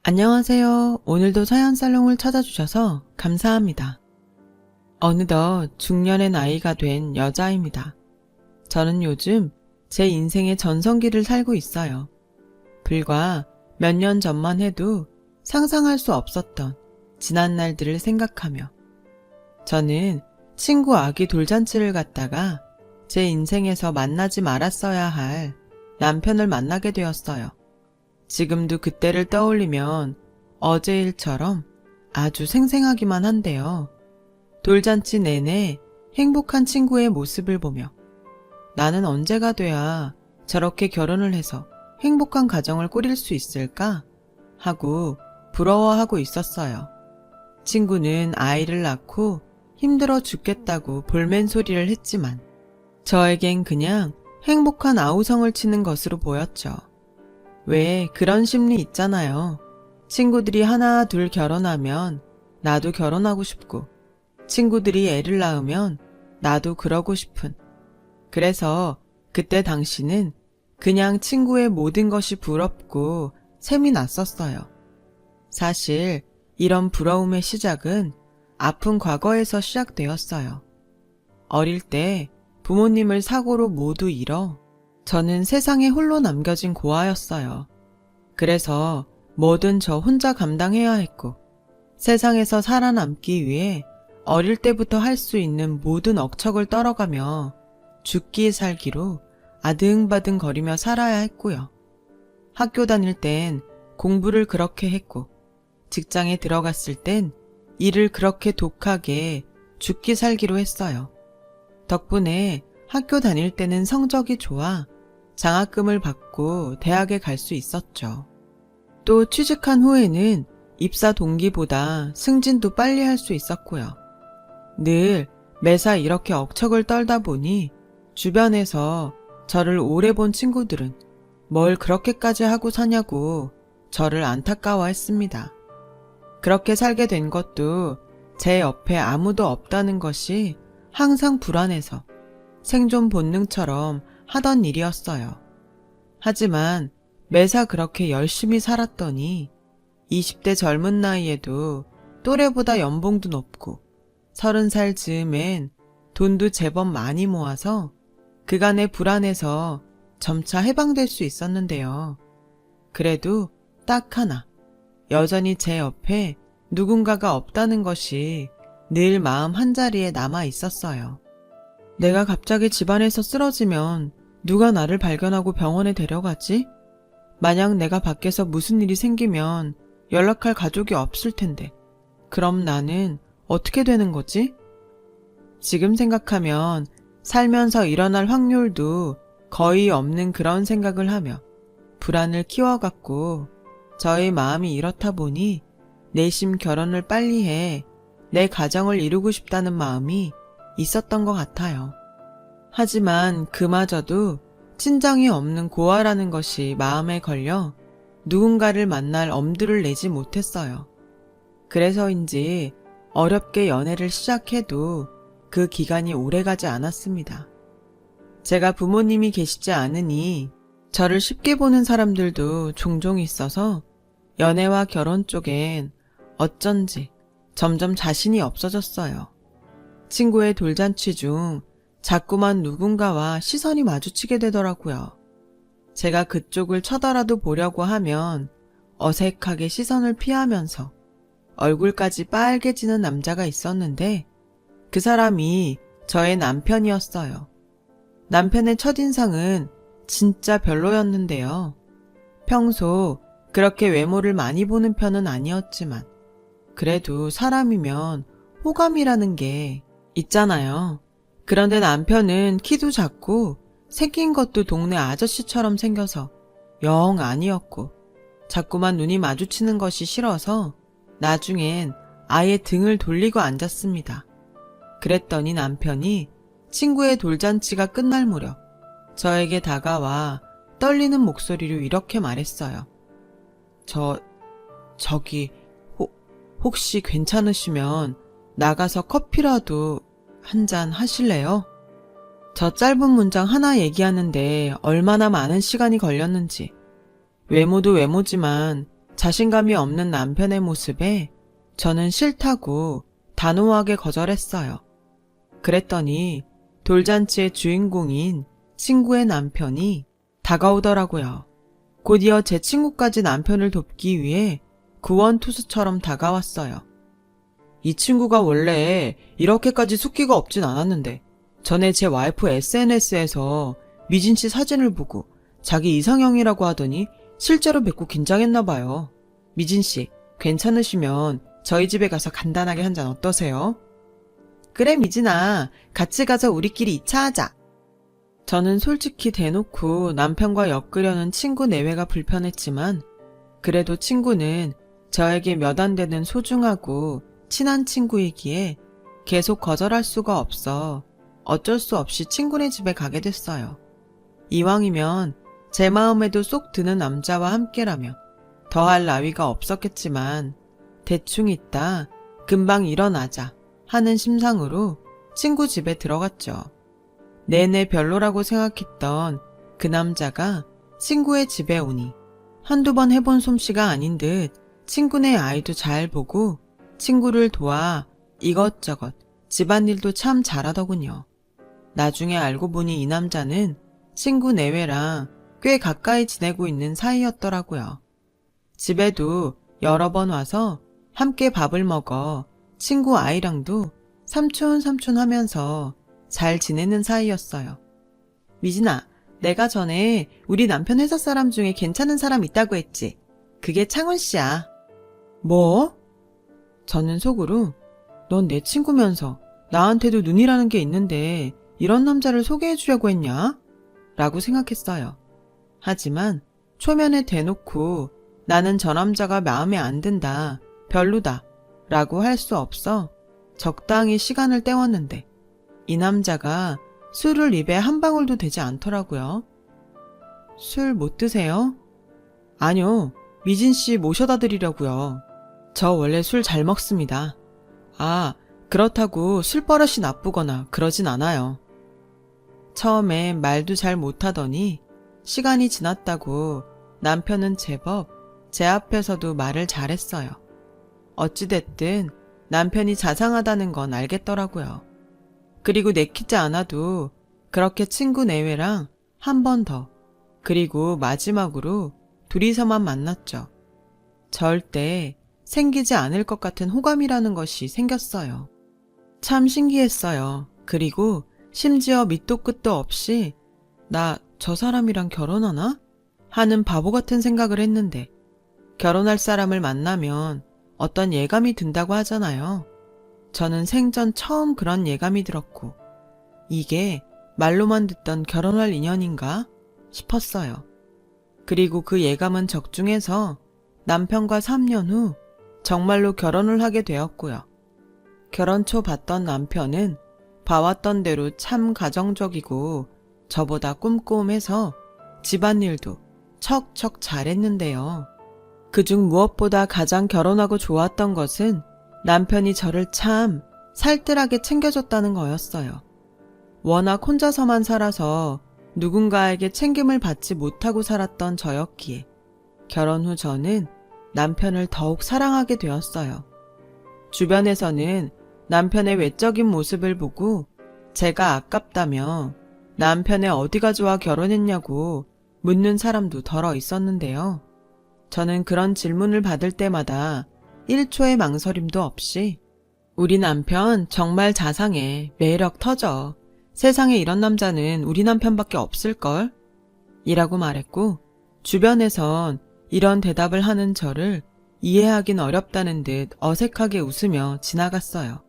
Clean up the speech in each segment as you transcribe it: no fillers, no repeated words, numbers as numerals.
안녕하세요. 오늘도 사연살롱을 찾아주셔서 감사합니다. 어느덧 중년의 나이가 된 여자입니다. 저는 요즘 제 인생의 전성기를 살고 있어요. 불과 몇 년 전만 해도 상상할 수 없었던 지난 날들을 생각하며 저는 친구 아기 돌잔치를 갔다가 제 인생에서 만나지 말았어야 할 남편을 만나게 되었어요. 지금도 그때를 떠올리면 어제 일처럼 아주 생생하기만 한데요. 돌잔치 내내 행복한 친구의 모습을 보며 나는 언제가 돼야 저렇게 결혼을 해서 행복한 가정을 꾸릴 수 있을까? 하고 부러워하고 있었어요. 친구는 아이를 낳고 힘들어 죽겠다고 볼멘 소리를 했지만 저에겐 그냥 행복한 아우성을 치는 것으로 보였죠. 왜 그런 심리 있잖아요. 친구들이 하나 둘 결혼하면 나도 결혼하고 싶고 친구들이 애를 낳으면 나도 그러고 싶은. 그래서 그때 당시는 그냥 친구의 모든 것이 부럽고 샘이 났었어요. 사실 이런 부러움의 시작은 아픈 과거에서 시작되었어요. 어릴 때 부모님을 사고로 모두 잃어 저는 세상에 홀로 남겨진 고아였어요. 그래서 뭐든 저 혼자 감당해야 했고 세상에서 살아남기 위해 어릴 때부터 할 수 있는 모든 억척을 떨어가며 죽기 살기로 아등바등 거리며 살아야 했고요. 학교 다닐 땐 공부를 그렇게 했고 직장에 들어갔을 땐 일을 그렇게 독하게 죽기 살기로 했어요. 덕분에 학교 다닐 때는 성적이 좋아 장학금을 받고 대학에 갈 수 있었죠. 또 취직한 후에는 입사 동기보다 승진도 빨리 할 수 있었고요. 늘 매사 이렇게 억척을 떨다 보니 주변에서 저를 오래 본 친구들은 뭘 그렇게까지 하고 사냐고 저를 안타까워했습니다. 그렇게 살게 된 것도 제 옆에 아무도 없다는 것이 항상 불안해서 생존 본능처럼 하던 일이었어요. 하지만 매사 그렇게 열심히 살았더니 20대 젊은 나이에도 또래보다 연봉도 높고 30살 즈음엔 돈도 제법 많이 모아서 그간의 불안에서 점차 해방될 수 있었는데요. 그래도 딱 하나, 여전히 제 옆에 누군가가 없다는 것이 늘 마음 한자리에 남아 있었어요. 내가 갑자기 집안에서 쓰러지면 누가 나를 발견하고 병원에 데려가지? 만약 내가 밖에서 무슨 일이 생기면 연락할 가족이 없을 텐데 그럼 나는 어떻게 되는 거지? 지금 생각하면 살면서 일어날 확률도 거의 없는 그런 생각을 하며 불안을 키워갔고 저의 마음이 이렇다 보니 내심 결혼을 빨리 해 내 가정을 이루고 싶다는 마음이 있었던 것 같아요. 하지만 그마저도 친정이 없는 고아라는 것이 마음에 걸려 누군가를 만날 엄두를 내지 못했어요. 그래서인지 어렵게 연애를 시작해도 그 기간이 오래가지 않았습니다. 제가 부모님이 계시지 않으니 저를 쉽게 보는 사람들도 종종 있어서 연애와 결혼 쪽엔 어쩐지 점점 자신이 없어졌어요. 친구의 돌잔치 중 자꾸만 누군가와 시선이 마주치게 되더라고요. 제가 그쪽을 쳐다라도 보려고 하면 어색하게 시선을 피하면서 얼굴까지 빨개지는 남자가 있었는데 그 사람이 저의 남편이었어요. 남편의 첫인상은 진짜 별로였는데요. 평소 그렇게 외모를 많이 보는 편은 아니었지만 그래도 사람이면 호감이라는 게 있잖아요. 그런데 남편은 키도 작고 생긴 것도 동네 아저씨처럼 생겨서 영 아니었고 자꾸만 눈이 마주치는 것이 싫어서 나중엔 아예 등을 돌리고 앉았습니다. 그랬더니 남편이 친구의 돌잔치가 끝날 무렵 저에게 다가와 떨리는 목소리로 이렇게 말했어요. 저기 혹시 괜찮으시면 나가서 커피라도 한잔 하실래요? 저 짧은 문장 하나 얘기하는데 얼마나 많은 시간이 걸렸는지 외모도 외모지만 자신감이 없는 남편의 모습에 저는 싫다고 단호하게 거절했어요. 그랬더니 돌잔치의 주인공인 친구의 남편이 다가오더라고요. 곧이어 제 친구까지 남편을 돕기 위해 구원투수처럼 다가왔어요. 이 친구가 원래 이렇게까지 숫기가 없진 않았는데 전에 제 와이프 SNS에서 미진 씨 사진을 보고 자기 이상형이라고 하더니 실제로 뵙고 긴장했나 봐요. 미진 씨, 괜찮으시면 저희 집에 가서 간단하게 한 잔 어떠세요? 그래 미진아, 같이 가서 우리끼리 2차 하자. 저는 솔직히 대놓고 남편과 엮으려는 친구 내외가 불편했지만 그래도 친구는 저에게 몇 안 되는 소중하고 친한 친구이기에 계속 거절할 수가 없어 어쩔 수 없이 친구네 집에 가게 됐어요. 이왕이면 제 마음에도 쏙 드는 남자와 함께라면 더할 나위가 없었겠지만 대충 있다 금방 일어나자 하는 심상으로 친구 집에 들어갔죠. 내내 별로라고 생각했던 그 남자가 친구의 집에 오니 한두 번 해본 솜씨가 아닌 듯 친구네 아이도 잘 보고 친구를 도와 이것저것 집안일도 참 잘하더군요. 나중에 알고 보니 이 남자는 친구 내외랑 꽤 가까이 지내고 있는 사이였더라고요. 집에도 여러 번 와서 함께 밥을 먹어 친구 아이랑도 삼촌 하면서 잘 지내는 사이였어요. 미진아, 내가 전에 우리 남편 회사 사람 중에 괜찮은 사람 있다고 했지? 그게 창훈 씨야. 뭐? 저는 속으로 넌 내 친구면서 나한테도 눈이라는 게 있는데 이런 남자를 소개해 주려고 했냐? 라고 생각했어요. 하지만 초면에 대놓고 나는 저 남자가 마음에 안 든다, 별로다 라고 할 수 없어 적당히 시간을 때웠는데 이 남자가 술을 입에 한 방울도 되지 않더라고요. 술 못 드세요? 아니요, 미진 씨 모셔다 드리려고요. 저 원래 술 잘 먹습니다. 아, 그렇다고 술버릇이 나쁘거나 그러진 않아요. 처음엔 말도 잘 못하더니 시간이 지났다고 남편은 제법 제 앞에서도 말을 잘했어요. 어찌됐든 남편이 자상하다는 건 알겠더라고요. 그리고 내키지 않아도 그렇게 친구 내외랑 한 번 더, 그리고 마지막으로 둘이서만 만났죠. 절대 생기지 않을 것 같은 호감이라는 것이 생겼어요. 참 신기했어요. 그리고 심지어 밑도 끝도 없이 나 저 사람이랑 결혼하나? 하는 바보 같은 생각을 했는데 결혼할 사람을 만나면 어떤 예감이 든다고 하잖아요. 저는 생전 처음 그런 예감이 들었고 이게 말로만 듣던 결혼할 인연인가 싶었어요. 그리고 그 예감은 적중해서 남편과 3년 후 정말로 결혼을 하게 되었고요. 결혼 초 봤던 남편은 봐왔던 대로 참 가정적이고 저보다 꼼꼼해서 집안일도 척척 잘했는데요. 그중 무엇보다 가장 결혼하고 좋았던 것은 남편이 저를 참 살뜰하게 챙겨줬다는 거였어요. 워낙 혼자서만 살아서 누군가에게 챙김을 받지 못하고 살았던 저였기에 결혼 후 저는 남편을 더욱 사랑하게 되었어요. 주변에서는 남편의 외적인 모습을 보고 제가 아깝다며 남편의 어디가 좋아 결혼했냐고 묻는 사람도 덜어 있었는데요. 저는 그런 질문을 받을 때마다 1초의 망설임도 없이 우리 남편 정말 자상해, 매력 터져, 세상에 이런 남자는 우리 남편밖에 없을걸? 이라고 말했고 주변에선 이런 대답을 하는 저를 이해하긴 어렵다는 듯 어색하게 웃으며 지나갔어요.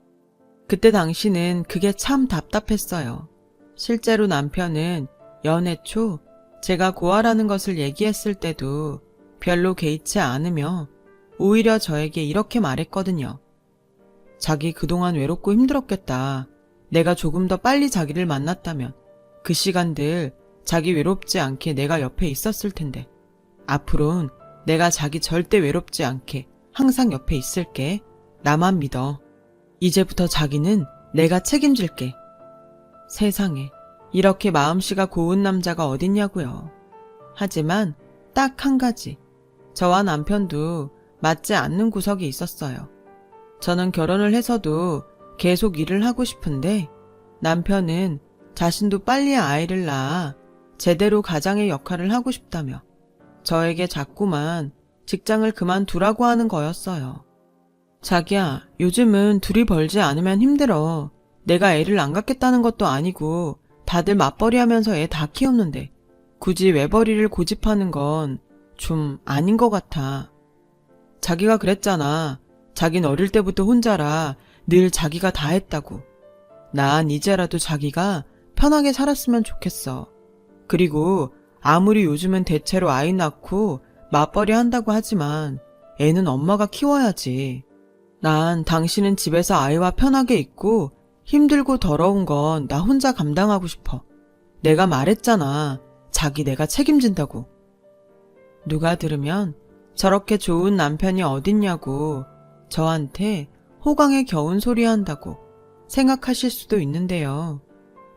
그때 당시는 그게 참 답답했어요. 실제로 남편은 연애 초 제가 고아라는 것을 얘기했을 때도 별로 개의치 않으며 오히려 저에게 이렇게 말했거든요. 자기 그동안 외롭고 힘들었겠다. 내가 조금 더 빨리 자기를 만났다면 그 시간들 자기 외롭지 않게 내가 옆에 있었을 텐데 앞으론 내가 자기 절대 외롭지 않게 항상 옆에 있을게. 나만 믿어. 이제부터 자기는 내가 책임질게. 세상에 이렇게 마음씨가 고운 남자가 어딨냐고요. 하지만 딱 한 가지 저와 남편도 맞지 않는 구석이 있었어요. 저는 결혼을 해서도 계속 일을 하고 싶은데 남편은 자신도 빨리 아이를 낳아 제대로 가장의 역할을 하고 싶다며 저에게 자꾸만 직장을 그만두라고 하는 거였어요. 자기야, 요즘은 둘이 벌지 않으면 힘들어. 내가 애를 안 갖겠다는 것도 아니고 다들 맞벌이 하면서 애 다 키웠는데 굳이 외벌이를 고집하는 건 좀 아닌 것 같아. 자기가 그랬잖아. 자긴 어릴 때부터 혼자라 늘 자기가 다 했다고. 난 이제라도 자기가 편하게 살았으면 좋겠어. 그리고 아무리 요즘은 대체로 아이 낳고 맞벌이 한다고 하지만 애는 엄마가 키워야지. 난 당신은 집에서 아이와 편하게 있고 힘들고 더러운 건 나 혼자 감당하고 싶어. 내가 말했잖아. 자기 내가 책임진다고. 누가 들으면 저렇게 좋은 남편이 어딨냐고 저한테 호강에 겨운 소리 한다고 생각하실 수도 있는데요.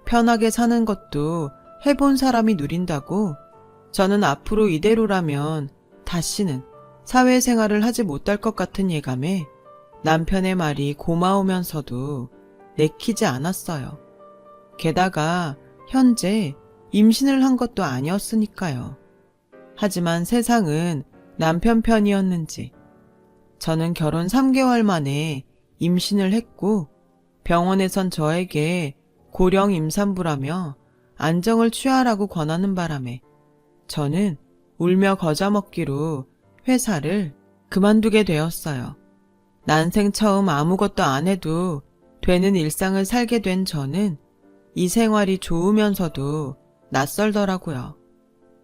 편하게 사는 것도 해본 사람이 누린다고 저는 앞으로 이대로라면 다시는 사회생활을 하지 못할 것 같은 예감에 남편의 말이 고마우면서도 내키지 않았어요. 게다가 현재 임신을 한 것도 아니었으니까요. 하지만 세상은 남편 편이었는지 저는 결혼 3개월 만에 임신을 했고 병원에선 저에게 고령 임산부라며 안정을 취하라고 권하는 바람에 저는 울며 거저 먹기로 회사를 그만두게 되었어요. 난생 처음 아무것도 안 해도 되는 일상을 살게 된 저는 이 생활이 좋으면서도 낯설더라고요.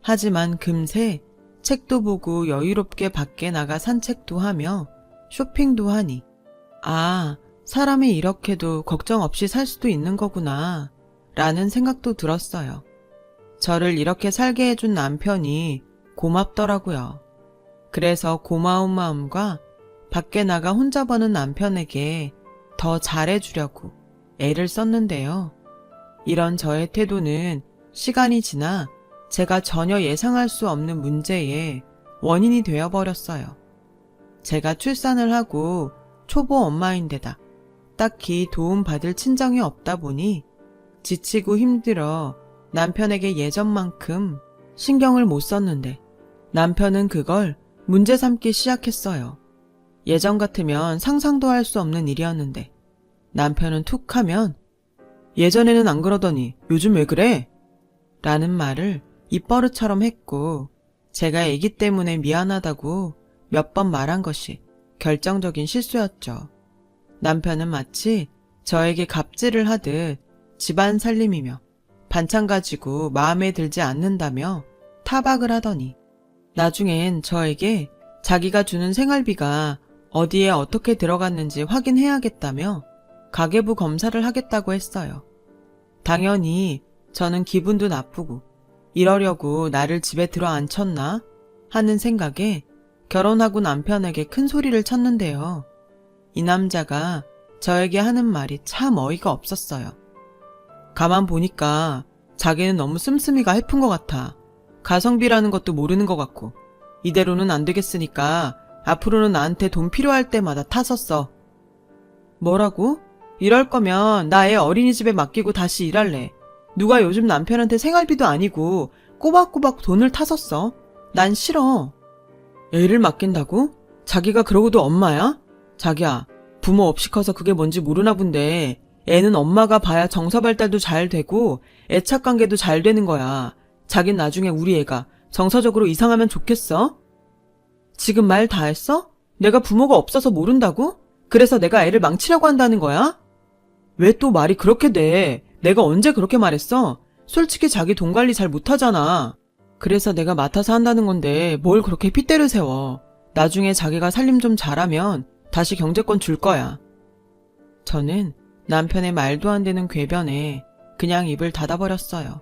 하지만 금세 책도 보고 여유롭게 밖에 나가 산책도 하며 쇼핑도 하니 아, 사람이 이렇게도 걱정 없이 살 수도 있는 거구나 라는 생각도 들었어요. 저를 이렇게 살게 해준 남편이 고맙더라고요. 그래서 고마운 마음과 밖에 나가 혼자 버는 남편에게 더 잘해주려고 애를 썼는데요. 이런 저의 태도는 시간이 지나 제가 전혀 예상할 수 없는 문제의 원인이 되어버렸어요. 제가 출산을 하고 초보 엄마인데다 딱히 도움받을 친정이 없다 보니 지치고 힘들어 남편에게 예전만큼 신경을 못 썼는데 남편은 그걸 문제 삼기 시작했어요. 예전 같으면 상상도 할 수 없는 일이었는데 남편은 툭 하면 예전에는 안 그러더니 요즘 왜 그래? 라는 말을 입버릇처럼 했고 제가 애기 때문에 미안하다고 몇 번 말한 것이 결정적인 실수였죠. 남편은 마치 저에게 갑질을 하듯 집안 살림이며 반찬 가지고 마음에 들지 않는다며 타박을 하더니 나중엔 저에게 자기가 주는 생활비가 어디에 어떻게 들어갔는지 확인해야겠다며 가계부 검사를 하겠다고 했어요. 당연히 저는 기분도 나쁘고 이러려고 나를 집에 들어 앉혔나 하는 생각에 결혼하고 남편에게 큰 소리를 쳤는데요. 이 남자가 저에게 하는 말이 참 어이가 없었어요. 가만 보니까 자기는 너무 씀씀이가 해픈 것 같아. 가성비라는 것도 모르는 것 같고 이대로는 안 되겠으니까 앞으로는 나한테 돈 필요할 때마다 타서 써. 뭐라고? 이럴 거면 나 애 어린이집에 맡기고 다시 일할래. 누가 요즘 남편한테 생활비도 아니고 꼬박꼬박 돈을 타서 써? 난 싫어. 애를 맡긴다고? 자기가 그러고도 엄마야? 자기야, 부모 없이 커서 그게 뭔지 모르나 본데 애는 엄마가 봐야 정서발달도 잘 되고 애착관계도 잘 되는 거야. 자긴 나중에 우리 애가 정서적으로 이상하면 좋겠어? 지금 말 다 했어? 내가 부모가 없어서 모른다고? 그래서 내가 애를 망치려고 한다는 거야? 왜 또 말이 그렇게 돼? 내가 언제 그렇게 말했어? 솔직히 자기 돈 관리 잘 못하잖아. 그래서 내가 맡아서 한다는 건데 뭘 그렇게 핏대를 세워. 나중에 자기가 살림 좀 잘하면 다시 경제권 줄 거야. 저는 남편의 말도 안 되는 궤변에 그냥 입을 닫아버렸어요.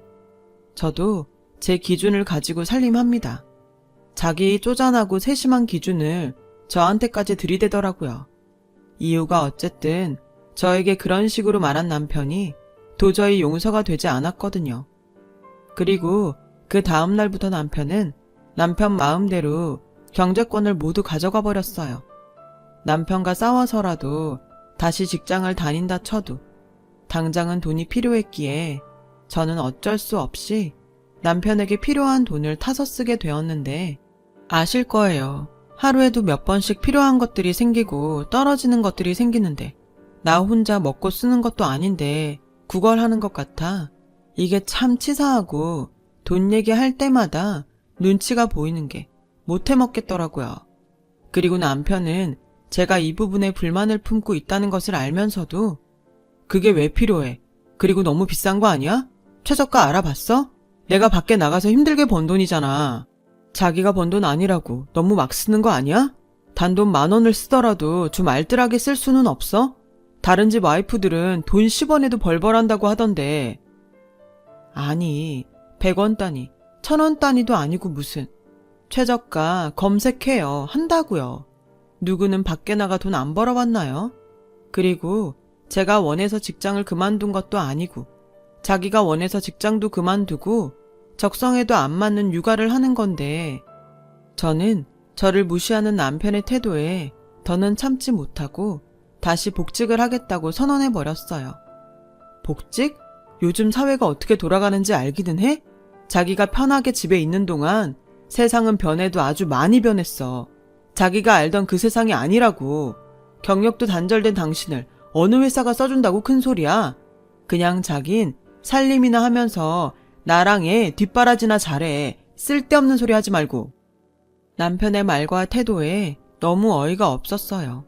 저도 제 기준을 가지고 살림합니다. 자기 쪼잔하고 세심한 기준을 저한테까지 들이대더라고요. 이유가 어쨌든 저에게 그런 식으로 말한 남편이 도저히 용서가 되지 않았거든요. 그리고 그 다음 날부터 남편은 남편 마음대로 경제권을 모두 가져가 버렸어요. 남편과 싸워서라도 다시 직장을 다닌다 쳐도 당장은 돈이 필요했기에 저는 어쩔 수 없이 남편에게 필요한 돈을 타서 쓰게 되었는데 아실 거예요. 하루에도 몇 번씩 필요한 것들이 생기고 떨어지는 것들이 생기는데 나 혼자 먹고 쓰는 것도 아닌데 구걸하는 것 같아 이게 참 치사하고 돈 얘기할 때마다 눈치가 보이는 게 못해 먹겠더라고요. 그리고 남편은 제가 이 부분에 불만을 품고 있다는 것을 알면서도 그게 왜 필요해? 그리고 너무 비싼 거 아니야? 최저가 알아봤어? 내가 밖에 나가서 힘들게 번 돈이잖아. 자기가 번 돈 아니라고 너무 막 쓰는 거 아니야? 단돈 10,000원을 쓰더라도 좀 알뜰하게 쓸 수는 없어? 다른 집 와이프들은 돈 10원에도 벌벌한다고 하던데. 아니, 100원 단위, 1000원 단위도 아니고 무슨. 최저가 검색해요. 한다고요. 누구는 밖에 나가 돈 안 벌어봤나요? 그리고 제가 원해서 직장을 그만둔 것도 아니고 자기가 원해서 직장도 그만두고 적성에도 안 맞는 육아를 하는 건데 저는 저를 무시하는 남편의 태도에 더는 참지 못하고 다시 복직을 하겠다고 선언해버렸어요. 복직? 요즘 사회가 어떻게 돌아가는지 알기는 해? 자기가 편하게 집에 있는 동안 세상은 변해도 아주 많이 변했어. 자기가 알던 그 세상이 아니라고. 경력도 단절된 당신을 어느 회사가 써준다고 큰 소리야. 그냥 자긴 살림이나 하면서 나랑 애 뒷바라지나 잘해. 쓸데없는 소리 하지 말고. 남편의 말과 태도에 너무 어이가 없었어요.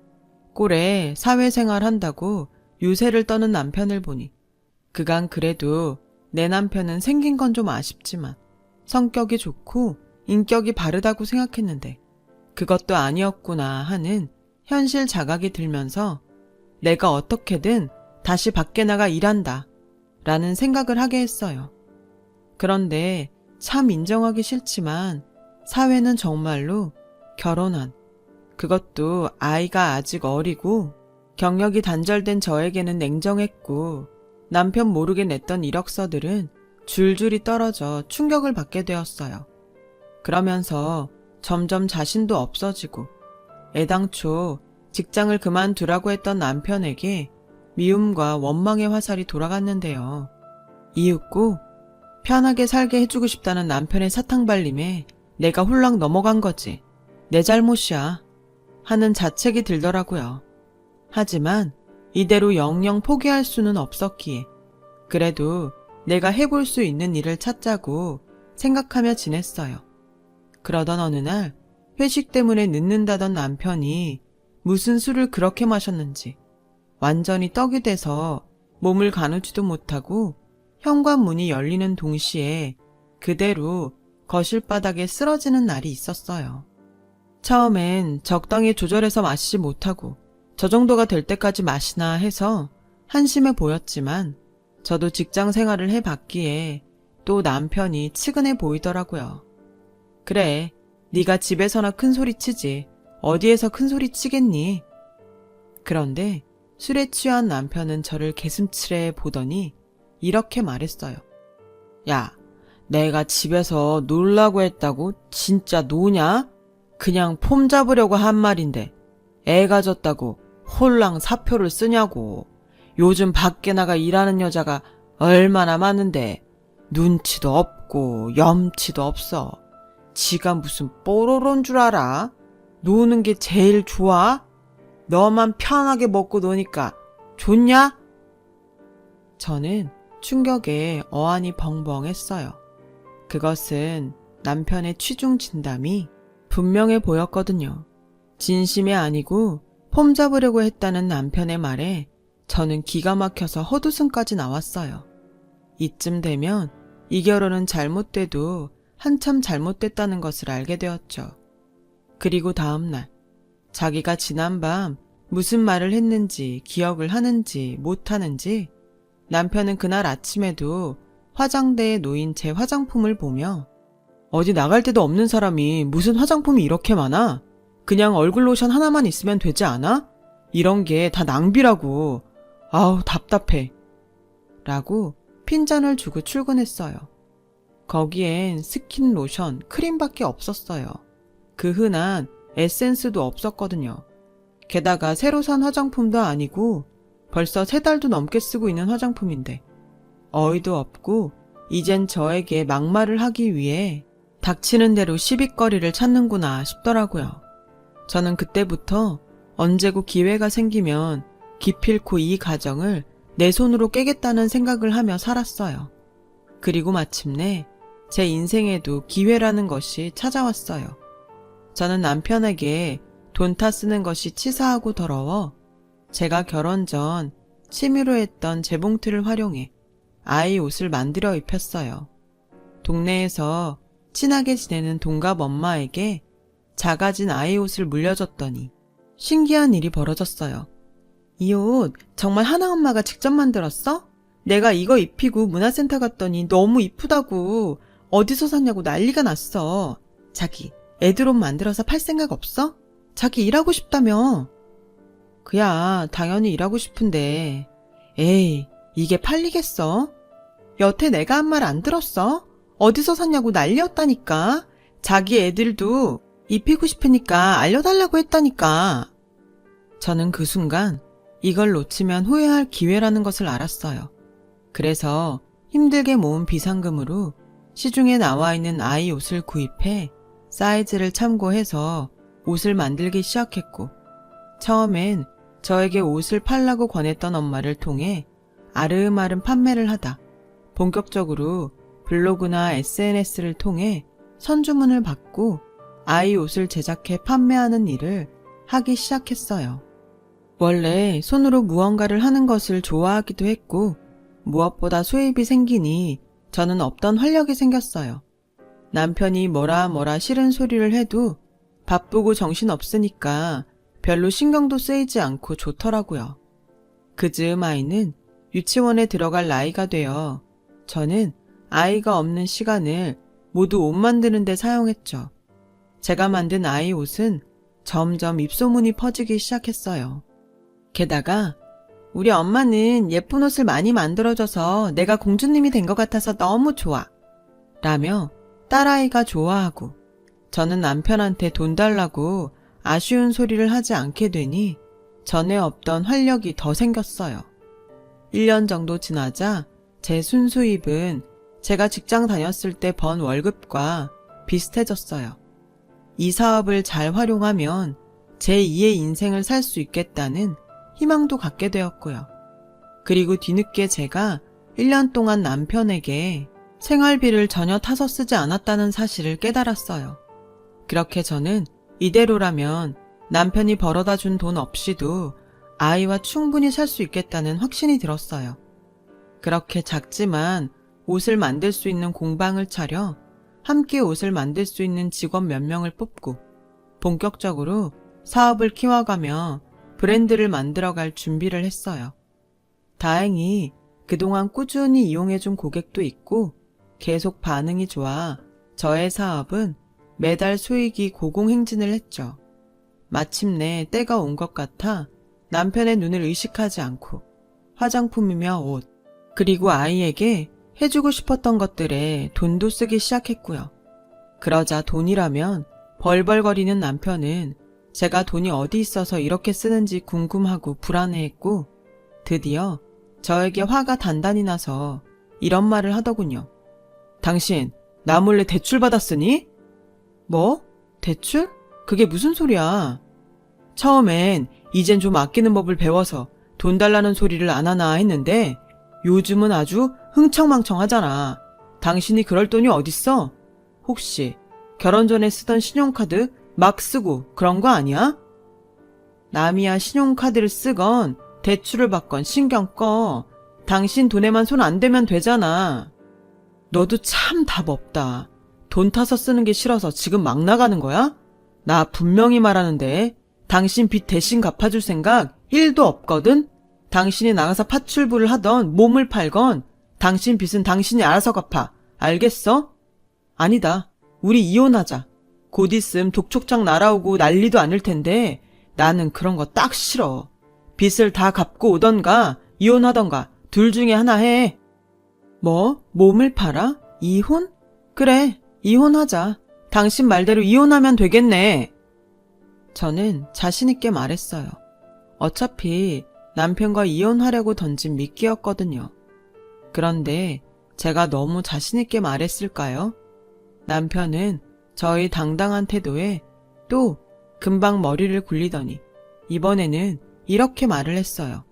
꼴에 사회생활 한다고 유세를 떠는 남편을 보니 그간 그래도 내 남편은 생긴 건 좀 아쉽지만 성격이 좋고 인격이 바르다고 생각했는데 그것도 아니었구나 하는 현실 자각이 들면서 내가 어떻게든 다시 밖에 나가 일한다 라는 생각을 하게 했어요. 그런데 참 인정하기 싫지만 사회는 정말로 결혼한, 그것도 아이가 아직 어리고 경력이 단절된 저에게는 냉정했고 남편 모르게 냈던 이력서들은 줄줄이 떨어져 충격을 받게 되었어요. 그러면서 점점 자신도 없어지고 애당초 직장을 그만두라고 했던 남편에게 미움과 원망의 화살이 돌아갔는데요. 이윽고 편하게 살게 해주고 싶다는 남편의 사탕발림에 내가 홀랑 넘어간 거지. 내 잘못이야. 하는 자책이 들더라고요. 하지만 이대로 영영 포기할 수는 없었기에 그래도 내가 해볼 수 있는 일을 찾자고 생각하며 지냈어요. 그러던 어느 날 회식 때문에 늦는다던 남편이 무슨 술을 그렇게 마셨는지 완전히 떡이 돼서 몸을 가누지도 못하고 현관문이 열리는 동시에 그대로 거실 바닥에 쓰러지는 날이 있었어요. 처음엔 적당히 조절해서 마시지 못하고 저 정도가 될 때까지 마시나 해서 한심해 보였지만 저도 직장 생활을 해봤기에 또 남편이 치근해 보이더라고요. 그래, 네가 집에서나 큰 소리 치지 어디에서 큰 소리 치겠니? 그런데 술에 취한 남편은 저를 개슴츠레 보더니 이렇게 말했어요. 야, 내가 집에서 놀라고 했다고 진짜 노냐? 그냥 폼 잡으려고 한 말인데 애가 졌다고 홀랑 사표를 쓰냐고. 요즘 밖에 나가 일하는 여자가 얼마나 많은데 눈치도 없고 염치도 없어. 지가 무슨 뽀로로인 줄 알아? 노는 게 제일 좋아? 너만 편하게 먹고 노니까 좋냐? 저는 충격에 어안이 벙벙했어요. 그것은 남편의 취중 진담이 분명해 보였거든요. 진심이 아니고 폼 잡으려고 했다는 남편의 말에 저는 기가 막혀서 헛웃음까지 나왔어요. 이쯤 되면 이 결혼은 잘못돼도 한참 잘못됐다는 것을 알게 되었죠. 그리고 다음날 자기가 지난밤 무슨 말을 했는지 기억을 하는지 못하는지 남편은 그날 아침에도 화장대에 놓인 제 화장품을 보며 어디 나갈 데도 없는 사람이 무슨 화장품이 이렇게 많아? 그냥 얼굴 로션 하나만 있으면 되지 않아? 이런 게 다 낭비라고. 아우 답답해. 라고 핀잔을 주고 출근했어요. 거기엔 스킨, 로션, 크림밖에 없었어요. 그 흔한 에센스도 없었거든요. 게다가 새로 산 화장품도 아니고 벌써 3달도 넘게 쓰고 있는 화장품인데 어이도 없고 이젠 저에게 막말을 하기 위해 닥치는 대로 시비거리를 찾는구나 싶더라고요. 저는 그때부터 언제고 기회가 생기면 기필코 이 가정을 내 손으로 깨겠다는 생각을 하며 살았어요. 그리고 마침내 제 인생에도 기회라는 것이 찾아왔어요. 저는 남편에게 돈 타 쓰는 것이 치사하고 더러워 제가 결혼 전 취미로 했던 재봉틀을 활용해 아이 옷을 만들어 입혔어요. 동네에서 친하게 지내는 동갑 엄마에게 작아진 아이 옷을 물려줬더니 신기한 일이 벌어졌어요. 이 옷 정말 하나 엄마가 직접 만들었어? 내가 이거 입히고 문화센터 갔더니 너무 이쁘다고 어디서 샀냐고 난리가 났어. 자기 애들 옷 만들어서 팔 생각 없어? 자기 일하고 싶다며. 그야 당연히 일하고 싶은데 에이 이게 팔리겠어? 여태 내가 한 말 안 들었어? 어디서 샀냐고 난리였다니까. 자기 애들도 입히고 싶으니까 알려달라고 했다니까. 저는 그 순간 이걸 놓치면 후회할 기회라는 것을 알았어요. 그래서 힘들게 모은 비상금으로 시중에 나와 있는 아이 옷을 구입해 사이즈를 참고해서 옷을 만들기 시작했고, 처음엔 저에게 옷을 팔라고 권했던 엄마를 통해 아름아름 판매를 하다 본격적으로 블로그나 SNS를 통해 선주문을 받고 아이 옷을 제작해 판매하는 일을 하기 시작했어요. 원래 손으로 무언가를 하는 것을 좋아하기도 했고 무엇보다 수입이 생기니 저는 없던 활력이 생겼어요. 남편이 뭐라 싫은 소리를 해도 바쁘고 정신없으니까 별로 신경도 쓰이지 않고 좋더라고요. 그 즈음 아이는 유치원에 들어갈 나이가 되어 저는 아이가 없는 시간을 모두 옷 만드는 데 사용했죠. 제가 만든 아이 옷은 점점 입소문이 퍼지기 시작했어요. 게다가 우리 엄마는 예쁜 옷을 많이 만들어줘서 내가 공주님이 된 것 같아서 너무 좋아 라며 딸아이가 좋아하고, 저는 남편한테 돈 달라고 아쉬운 소리를 하지 않게 되니 전에 없던 활력이 더 생겼어요. 1년 정도 지나자 제 순수입은 제가 직장 다녔을 때 번 월급과 비슷해졌어요. 이 사업을 잘 활용하면 제2의 인생을 살 수 있겠다는 희망도 갖게 되었고요. 그리고 뒤늦게 제가 1년 동안 남편에게 생활비를 전혀 타서 쓰지 않았다는 사실을 깨달았어요. 그렇게 저는 이대로라면 남편이 벌어다 준 돈 없이도 아이와 충분히 살 수 있겠다는 확신이 들었어요. 그렇게 작지만 옷을 만들 수 있는 공방을 차려 함께 옷을 만들 수 있는 직원 몇 명을 뽑고 본격적으로 사업을 키워가며 브랜드를 만들어갈 준비를 했어요. 다행히 그동안 꾸준히 이용해준 고객도 있고 계속 반응이 좋아 저의 사업은 매달 수익이 고공행진을 했죠. 마침내 때가 온 것 같아 남편의 눈을 의식하지 않고 화장품이며 옷, 그리고 아이에게 해주고 싶었던 것들에 돈도 쓰기 시작했고요. 그러자 돈이라면 벌벌거리는 남편은 제가 돈이 어디 있어서 이렇게 쓰는지 궁금하고 불안해했고, 드디어 저에게 화가 단단히 나서 이런 말을 하더군요. 당신 나 몰래 대출 받았으니? 뭐? 대출? 그게 무슨 소리야? 처음엔 이젠 좀 아끼는 법을 배워서 돈 달라는 소리를 안 하나 했는데 요즘은 아주 흥청망청하잖아. 당신이 그럴 돈이 어딨어? 혹시 결혼 전에 쓰던 신용카드 막 쓰고 그런 거 아니야? 남이야 신용카드를 쓰건 대출을 받건 신경 꺼. 당신 돈에만 손 안 대면 되잖아. 너도 참 답 없다. 돈 타서 쓰는 게 싫어서 지금 막 나가는 거야? 나 분명히 말하는데 당신 빚 대신 갚아줄 생각 1도 없거든? 당신이 나가서 파출부를 하던 몸을 팔건 당신 빚은 당신이 알아서 갚아. 알겠어? 아니다. 우리 이혼하자. 곧 있음 독촉장 날아오고 난리도 아닐 텐데 나는 그런 거 딱 싫어. 빚을 다 갚고 오던가 이혼하던가 둘 중에 하나 해. 뭐? 몸을 팔아? 이혼? 그래, 이혼하자. 당신 말대로 이혼하면 되겠네. 저는 자신있게 말했어요. 어차피 남편과 이혼하려고 던진 미끼였거든요. 그런데 제가 너무 자신있게 말했을까요? 남편은 저의 당당한 태도에 또 금방 머리를 굴리더니 이번에는 이렇게 말을 했어요.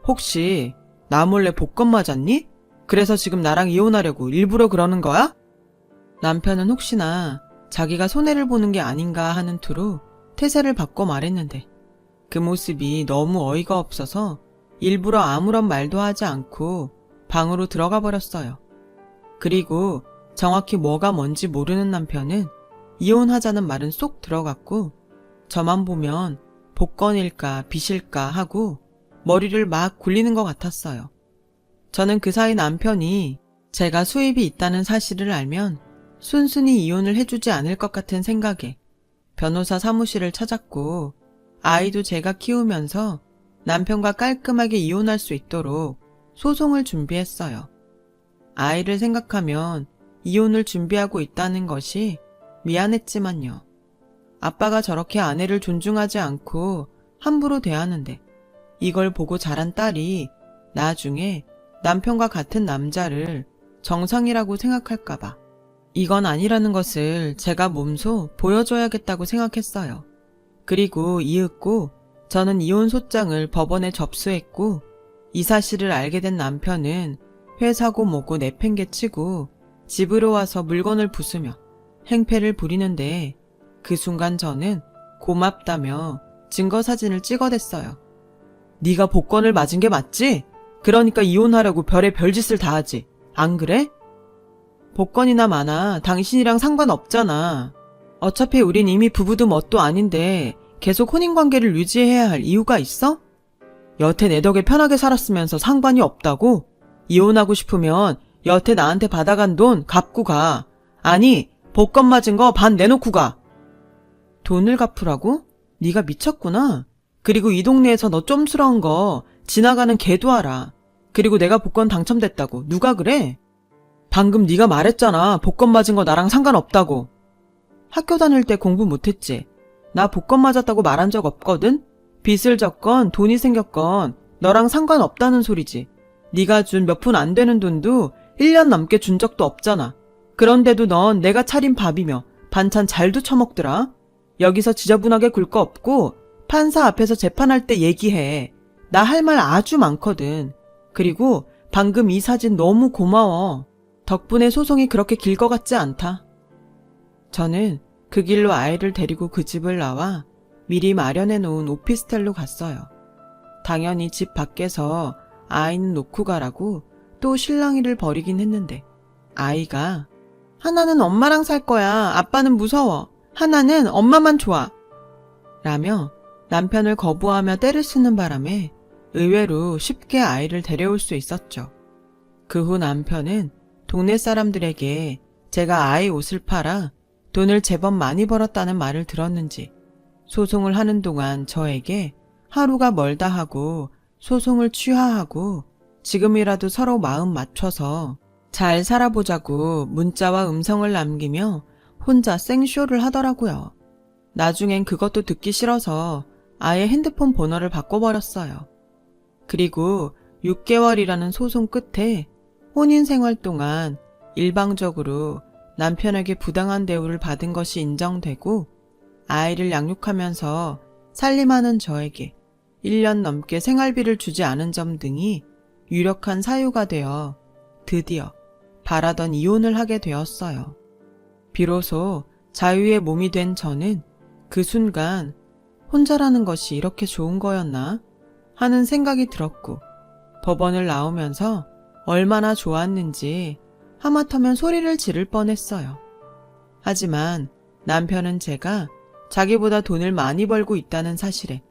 혹시 나 몰래 복권 맞았니? 그래서 지금 나랑 이혼하려고 일부러 그러는 거야? 남편은 혹시나 자기가 손해를 보는 게 아닌가 하는 투로 태세를 바꿔 말했는데 그 모습이 너무 어이가 없어서 일부러 아무런 말도 하지 않고 방으로 들어가 버렸어요. 그리고 정확히 뭐가 뭔지 모르는 남편은 이혼하자는 말은 쏙 들어갔고 저만 보면 복권일까 빚일까 하고 머리를 막 굴리는 것 같았어요. 저는 그 사이 남편이 제가 수입이 있다는 사실을 알면 순순히 이혼을 해주지 않을 것 같은 생각에 변호사 사무실을 찾았고 아이도 제가 키우면서 남편과 깔끔하게 이혼할 수 있도록 소송을 준비했어요. 아이를 생각하면 이혼을 준비하고 있다는 것이 미안했지만요. 아빠가 저렇게 아내를 존중하지 않고 함부로 대하는데 이걸 보고 자란 딸이 나중에 남편과 같은 남자를 정상이라고 생각할까봐 이건 아니라는 것을 제가 몸소 보여줘야겠다고 생각했어요. 그리고 이윽고 저는 이혼 소장을 법원에 접수했고 이 사실을 알게 된 남편은 회사고 뭐고 내팽개치고 집으로 와서 물건을 부수며 행패를 부리는데 그 순간 저는 고맙다며 증거 사진을 찍어댔어요. 네가 복권을 맞은 게 맞지? 그러니까 이혼하려고 별의 별짓을 다 하지. 안 그래? 복권이나 마나 당신이랑 상관없잖아. 어차피 우린 이미 부부도 뭣도 아닌데 계속 혼인관계를 유지해야 할 이유가 있어? 여태 내 덕에 편하게 살았으면서 상관이 없다고? 이혼하고 싶으면 여태 나한테 받아간 돈 갚고 가. 아니, 복권 맞은 거 반 내놓고 가. 돈을 갚으라고? 네가 미쳤구나. 그리고 이 동네에서 너 쫌스러운 거 지나가는 개도 알아. 그리고 내가 복권 당첨됐다고 누가 그래? 방금 네가 말했잖아. 복권 맞은 거 나랑 상관없다고. 학교 다닐 때 공부 못했지? 나 복권 맞았다고 말한 적 없거든? 빚을 졌건 돈이 생겼건 너랑 상관없다는 소리지. 네가 준 몇 푼 안 되는 돈도 1년 넘게 준 적도 없잖아. 그런데도 넌 내가 차린 밥이며 반찬 잘도 처먹더라. 여기서 지저분하게 굴 거 없고 판사 앞에서 재판할 때 얘기해. 나 할 말 아주 많거든. 그리고 방금 이 사진 너무 고마워. 덕분에 소송이 그렇게 길 것 같지 않다. 저는 그 길로 아이를 데리고 그 집을 나와 미리 마련해 놓은 오피스텔로 갔어요. 당연히 집 밖에서 아이는 놓고 가라고 또 실랑이를 벌이긴 했는데 아이가 하나는 엄마랑 살 거야. 아빠는 무서워. 하나는 엄마만 좋아. 라며 남편을 거부하며 떼를 쓰는 바람에 의외로 쉽게 아이를 데려올 수 있었죠. 그 후 남편은 동네 사람들에게 제가 아이 옷을 팔아 돈을 제법 많이 벌었다는 말을 들었는지 소송을 하는 동안 저에게 하루가 멀다 하고 소송을 취하하고 지금이라도 서로 마음 맞춰서 잘 살아보자고 문자와 음성을 남기며 혼자 생쇼를 하더라고요. 나중엔 그것도 듣기 싫어서 아예 핸드폰 번호를 바꿔버렸어요. 그리고 6개월이라는 소송 끝에 혼인 생활 동안 일방적으로 남편에게 부당한 대우를 받은 것이 인정되고 아이를 양육하면서 살림하는 저에게 1년 넘게 생활비를 주지 않은 점 등이 유력한 사유가 되어 드디어 바라던 이혼을 하게 되었어요. 비로소 자유의 몸이 된 저는 그 순간 혼자라는 것이 이렇게 좋은 거였나 하는 생각이 들었고 법원을 나오면서 얼마나 좋았는지 하마터면 소리를 지를 뻔했어요. 하지만 남편은 제가 자기보다 돈을 많이 벌고 있다는 사실에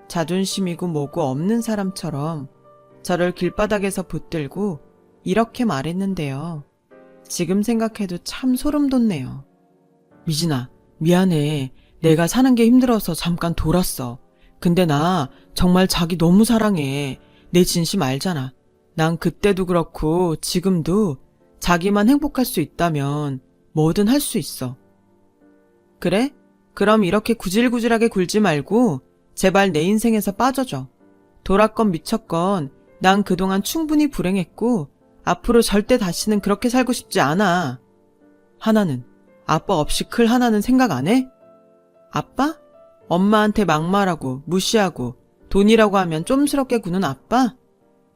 자존심이고 뭐고 없는 사람처럼 저를 길바닥에서 붙들고 이렇게 말했는데요. 지금 생각해도 참 소름 돋네요. 미진아, 미안해. 내가 사는 게 힘들어서 잠깐 돌았어. 근데 나 정말 자기 너무 사랑해. 내 진심 알잖아. 난 그때도 그렇고 지금도 자기만 행복할 수 있다면 뭐든 할 수 있어. 그래? 그럼 이렇게 구질구질하게 굴지 말고 제발 내 인생에서 빠져줘. 돌았건 미쳤건 난 그동안 충분히 불행했고 앞으로 절대 다시는 그렇게 살고 싶지 않아. 하나는 아빠 없이 클 하나는 생각 안 해? 아빠? 엄마한테 막말하고 무시하고 돈이라고 하면 쫌스럽게 구는 아빠?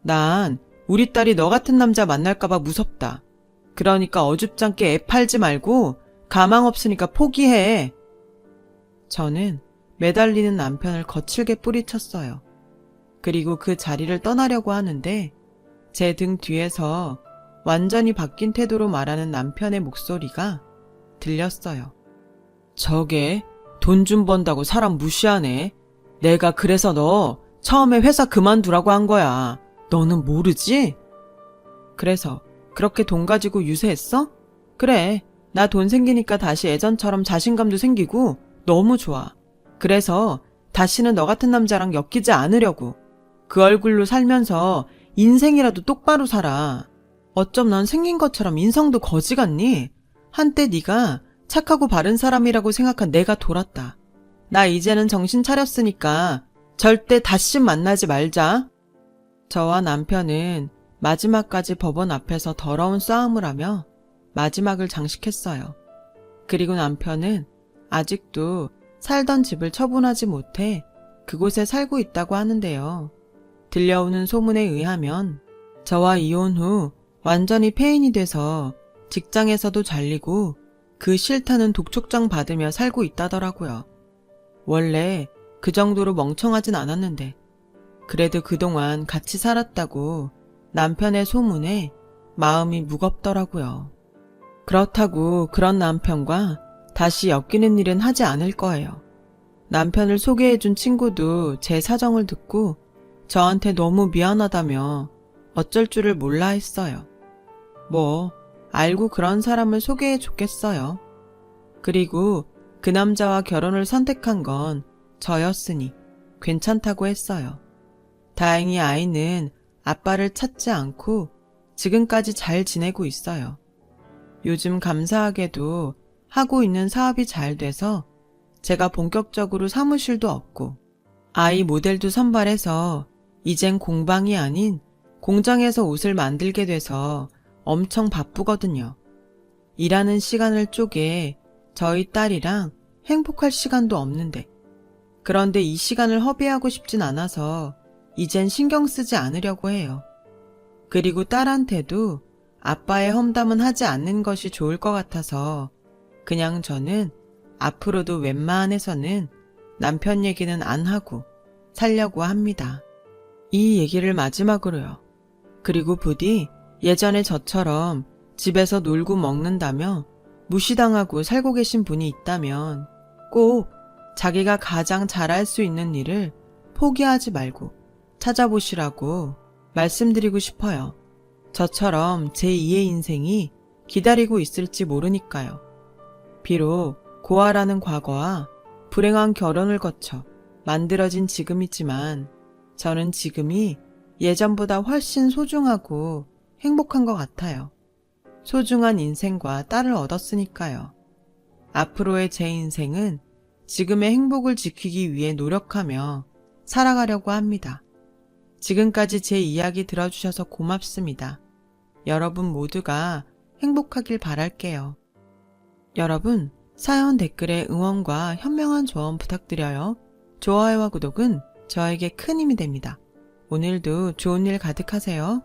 난 우리 딸이 너 같은 남자 만날까봐 무섭다. 그러니까 어줍잖게 애 팔지 말고 가망 없으니까 포기해. 저는 매달리는 남편을 거칠게 뿌리쳤어요. 그리고 그 자리를 떠나려고 하는데 제 등 뒤에서 완전히 바뀐 태도로 말하는 남편의 목소리가 들렸어요. 저게 돈 좀 번다고 사람 무시하네. 내가 그래서 너 처음에 회사 그만두라고 한 거야. 너는 모르지? 그래서 그렇게 돈 가지고 유세했어? 그래, 나 돈 생기니까 다시 예전처럼 자신감도 생기고 너무 좋아. 그래서 다시는 너 같은 남자랑 엮이지 않으려고. 그 얼굴로 살면서 인생이라도 똑바로 살아. 어쩜 넌 생긴 것처럼 인성도 거지 같니? 한때 네가 착하고 바른 사람이라고 생각한 내가 돌았다. 나 이제는 정신 차렸으니까 절대 다시 만나지 말자. 저와 남편은 마지막까지 법원 앞에서 더러운 싸움을 하며 마지막을 장식했어요. 그리고 남편은 아직도 살던 집을 처분하지 못해 그곳에 살고 있다고 하는데요. 들려오는 소문에 의하면 저와 이혼 후 완전히 폐인이 돼서 직장에서도 잘리고 그 싫다는 독촉장 받으며 살고 있다더라고요. 원래 그 정도로 멍청하진 않았는데 그래도 그동안 같이 살았다고 남편의 소문에 마음이 무겁더라고요. 그렇다고 그런 남편과 다시 엮이는 일은 하지 않을 거예요. 남편을 소개해준 친구도 제 사정을 듣고 저한테 너무 미안하다며 어쩔 줄을 몰라 했어요. 뭐 알고 그런 사람을 소개해줬겠어요. 그리고 그 남자와 결혼을 선택한 건 저였으니 괜찮다고 했어요. 다행히 아이는 아빠를 찾지 않고 지금까지 잘 지내고 있어요. 요즘 감사하게도 하고 있는 사업이 잘 돼서 제가 본격적으로 사무실도 얻고 아이 모델도 선발해서 이젠 공방이 아닌 공장에서 옷을 만들게 돼서 엄청 바쁘거든요. 일하는 시간을 쪼개 저희 딸이랑 행복할 시간도 없는데 그런데 이 시간을 허비하고 싶진 않아서 이젠 신경 쓰지 않으려고 해요. 그리고 딸한테도 아빠의 험담은 하지 않는 것이 좋을 것 같아서 그냥 저는 앞으로도 웬만해서는 남편 얘기는 안 하고 살려고 합니다. 이 얘기를 마지막으로요. 그리고 부디 예전에 저처럼 집에서 놀고 먹는다며 무시당하고 살고 계신 분이 있다면 꼭 자기가 가장 잘할 수 있는 일을 포기하지 말고 찾아보시라고 말씀드리고 싶어요. 저처럼 제2의 인생이 기다리고 있을지 모르니까요. 비록 고아라는 과거와 불행한 결혼을 거쳐 만들어진 지금이지만 저는 지금이 예전보다 훨씬 소중하고 행복한 것 같아요. 소중한 인생과 딸을 얻었으니까요. 앞으로의 제 인생은 지금의 행복을 지키기 위해 노력하며 살아가려고 합니다. 지금까지 제 이야기 들어주셔서 고맙습니다. 여러분 모두가 행복하길 바랄게요. 여러분, 사연 댓글에 응원과 현명한 조언 부탁드려요. 좋아요와 구독은 저에게 큰 힘이 됩니다. 오늘도 좋은 일 가득하세요.